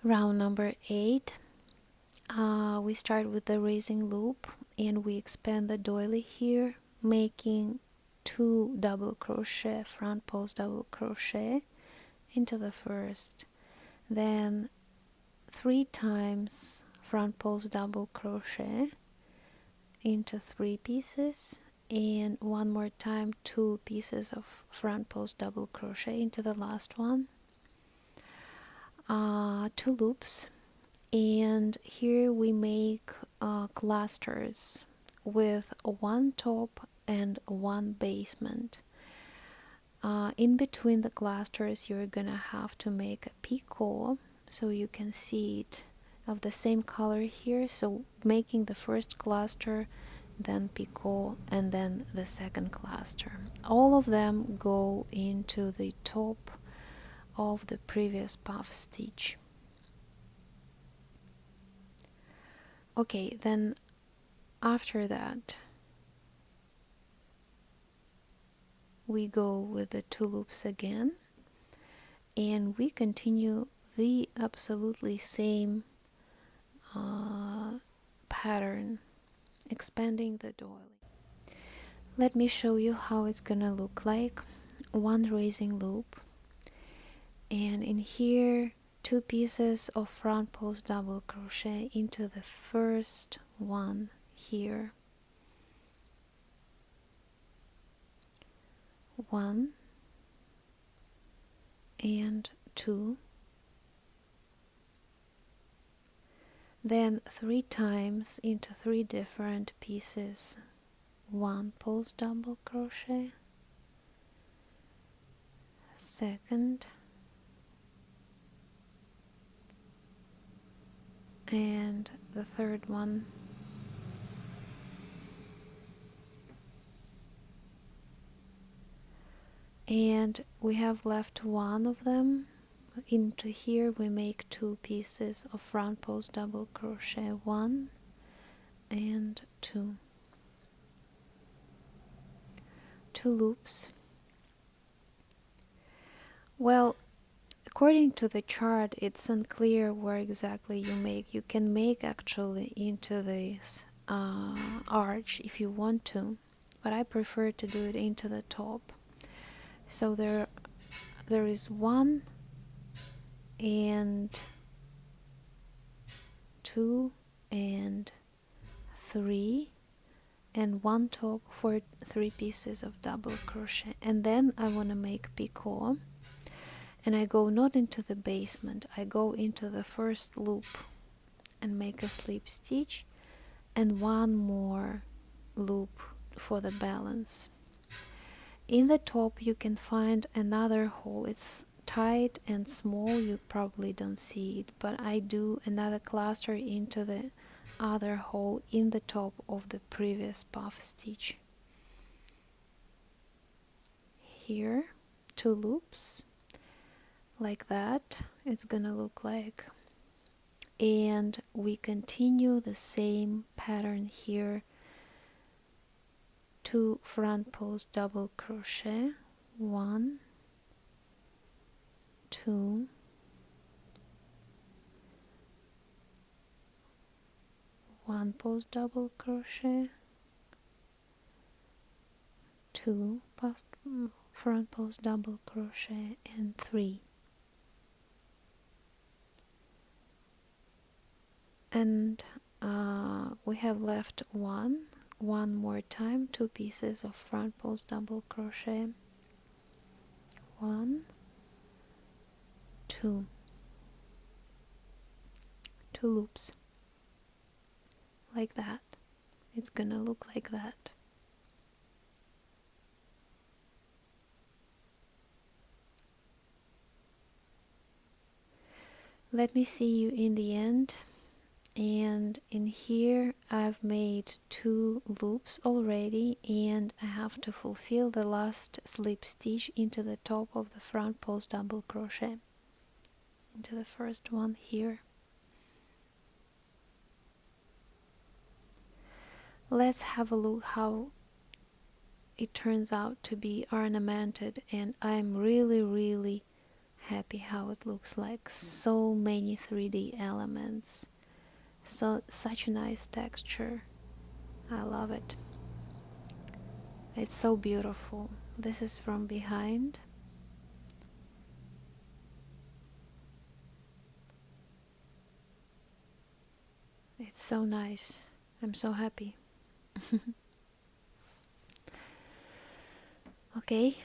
Round number 8, we start with the raising loop and we expand the doily here, making 2 double crochet, front post double crochet into the first, then 3 times front post double crochet into 3 pieces, and one more time 2 pieces of front post double crochet into the last one, 2 loops, and here we make clusters with 1 top and 1 basement. In between the clusters you're gonna have to make a picot, so you can see it of the same color here, so making the first cluster, then picot, and then the second cluster. All of them go into the top of the previous puff stitch. Okay, then after that we go with the 2 loops again, and we continue the absolutely same pattern, expanding the doily. Let me show you how it's gonna look like. 1 raising loop, and in here 2 pieces of front post double crochet into the first one here, 1 and 2, then 3 times into 3 different pieces, 1 post double crochet, second, and the third one, and we have left 1 of them. Into here we make 2 pieces of front post double crochet, 1 and 2, 2 loops. Well, according to the chart it's unclear where exactly you make. You can make actually into this arch if you want to, but I prefer to do it into the top. So there is 1 and 2 and 3 and 1 top for 3 pieces of double crochet, and then I want to make picot, and I go not into the basement, I go into the first loop and make a slip stitch and 1 more loop for the balance. In the top you can find another hole. It's tight and small, you probably don't see it, but I do another cluster into the other hole in the top of the previous puff stitch. Here 2 loops like that it's gonna look like, and we continue the same pattern here. 2 front post double crochet, 1, 2, 1 post double crochet, 2 front post double crochet, and 3, and we have left 1 more time, 2 pieces of front post double crochet, 1, 2, 2 loops like that. It's gonna look like that. Let me see you in the end. And in here I've made 2 loops already, and I have to fulfill the last slip stitch into the top of the front post double crochet, into the first one here. Let's have a look how it turns out to be ornamented, and I'm really happy how it looks like. So many 3D elements. So such a nice texture. I love it. It's so beautiful. This is from behind. It's so nice. I'm so happy. Okay,